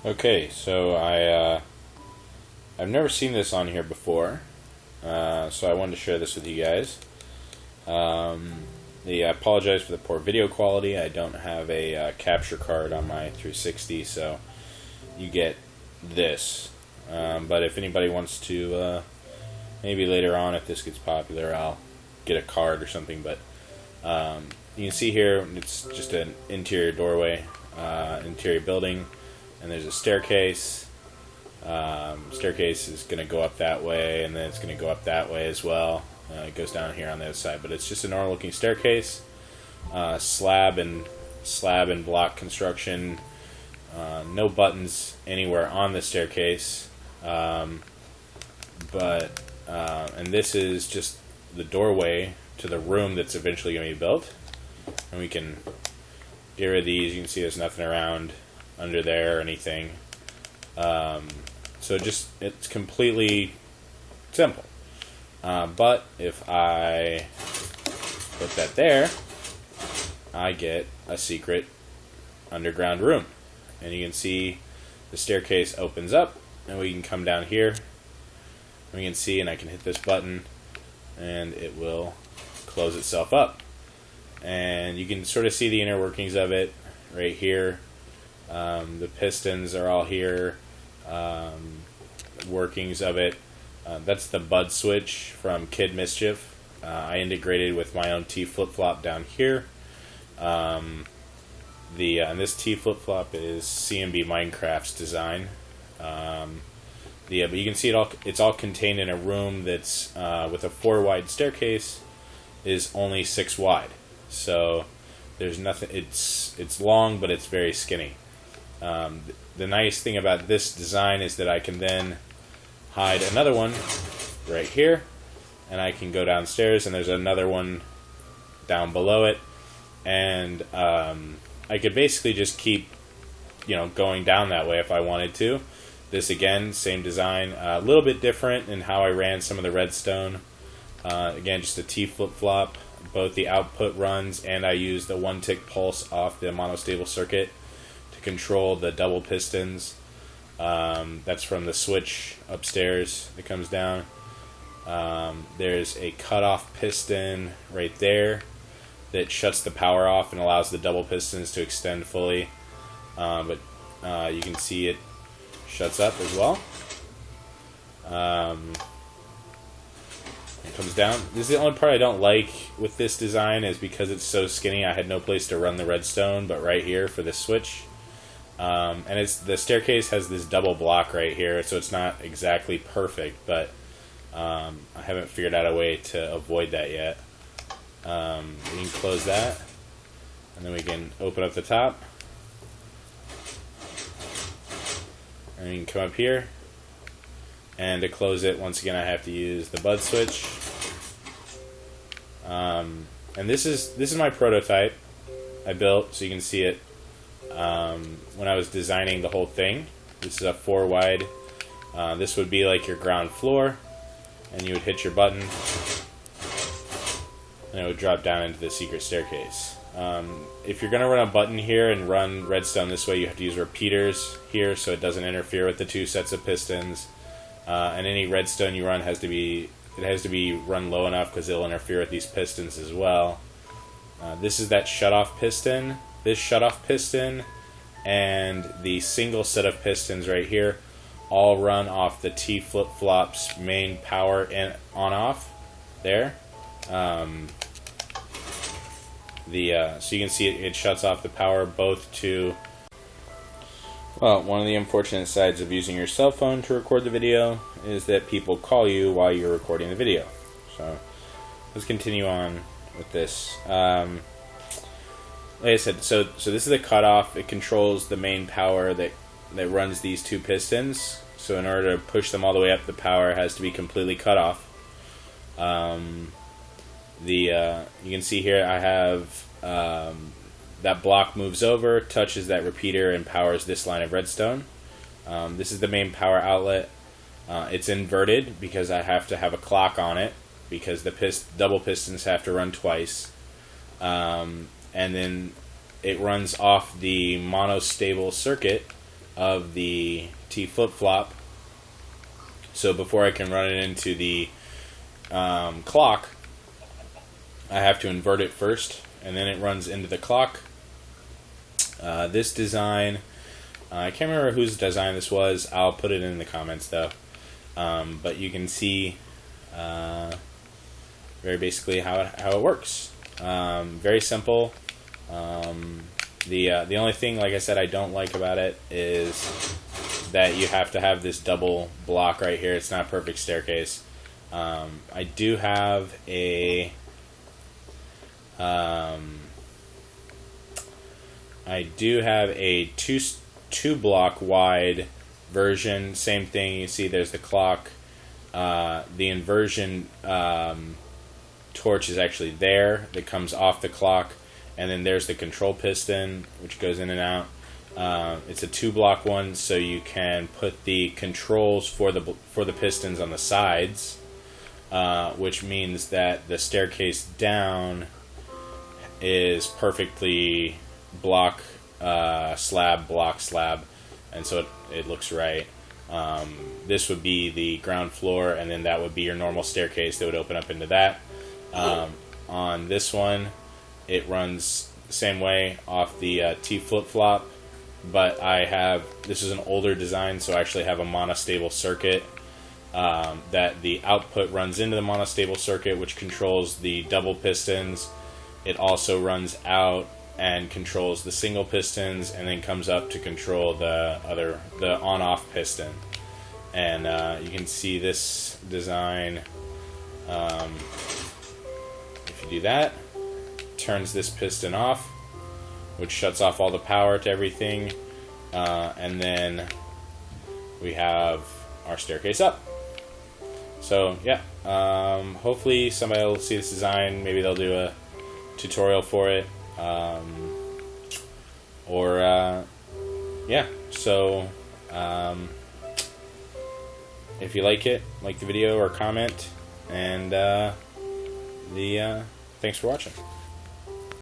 Okay, so I've never seen this on here before, so I wanted to share this with you guys. I apologize for the poor video quality. I don't have a capture card on my 360, so you get this. But if anybody wants to, maybe later on, if this gets popular, I'll get a card or something. But you can see here, it's just an interior doorway, interior building. And there's a staircase. Staircase is going to go up that way, and then it's going to go up that way as well. It goes down here on the other side, but it's just a normal looking staircase. Slab and block construction. No buttons anywhere on the staircase. And this is just the doorway to the room that's eventually going to be built. And we can get rid of these. You can see there's nothing around under there or anything. So it's completely simple. But if I put that there, I get a secret underground room. And you can see the staircase opens up, and we can come down here. And we can see, and I can hit this button, and it will close itself up. And you can sort of see the inner workings of it right here. The pistons are all here, workings of it. That's the bud switch from KidMischief. I integrated with my own t-flipflop down here. And this t-flipflop is CNBMinecraft's design. But you can see it's all contained in a room that's with a 4 wide staircase is only 6 wide. So there's nothing. It's long, but it's very skinny. The nice thing about this design is that I can then hide another one right here, and I can go downstairs, and there's another one down below it, and I could basically just keep, going down that way if I wanted to. This again, same design, a little bit different in how I ran some of the redstone. Again, just a t-flip-flop. Both the output runs, and I use the 1-tick pulse off the monostable circuit to control the double pistons. That's from the switch upstairs that comes down. There's a cutoff piston right there that shuts the power off and allows the double pistons to extend fully. But you can see it shuts up as well. It comes down. This is the only part I don't like with this design, is because it's so skinny. I had no place to run the redstone but right here for this switch. And the staircase has this double block right here, so it's not exactly perfect, but I haven't figured out a way to avoid that yet. We can close that, and then we can open up the top, and we can come up here, and to close it, once again, I have to use the bud switch. And this is my prototype I built, so you can see it. When I was designing the whole thing, this is a 4 wide. This would be like your ground floor, and you would hit your button, and it would drop down into the secret staircase. If you're going to run a button here and run redstone this way, you have to use repeaters here so it doesn't interfere with the 2 sets of pistons. And any redstone you run has to be run low enough, because it'll interfere with these pistons as well. This is that shutoff piston. This shutoff piston and the single set of pistons right here all run off the t-flip-flop's main power and on-off there. So you can see it shuts off the power both to... Well, one of the unfortunate sides of using your cell phone to record the video is that people call you while you're recording the video. So let's continue on with this. Like I said, so this is the cutoff. It controls the main power that runs these 2 pistons. So in order to push them all the way up, the power has to be completely cut off. You can see here I have that block moves over, touches that repeater, and powers this line of redstone. This is the main power outlet. It's inverted because I have to have a clock on it, because the double pistons have to run twice. And then it runs off the monostable circuit of the t-flipflop. So before I can run it into the clock, I have to invert it first, and then it runs into the clock. This design, I can't remember whose design this was. I'll put it in the comments though. But you can see very basically how it works. Very simple. The only thing, like I said, I don't like about it is that you have to have this double block right here. It's not a perfect staircase. I do have a two block wide version. Same thing. You see, there's the clock. The inversion torch is actually there that comes off the clock, and then there's the control piston which goes in and out. It's a 2-block one, so you can put the controls for the pistons on the sides, which means that the staircase down is perfectly block slab, and so it looks right. This would be the ground floor, and then that would be your normal staircase that would open up into that. On this one, it runs the same way off the t-flipflop, but this is an older design, so I actually have a monostable circuit that the output runs into the monostable circuit, which controls the double pistons. It also runs out and controls the single pistons, and then comes up to control the on-off piston. And you can see this design. If you do that, turns this piston off, which shuts off all the power to everything, and then we have our staircase up. So yeah, hopefully somebody will see this design. Maybe they'll do a tutorial for it, yeah. So if you like the video or comment, and thanks for watching.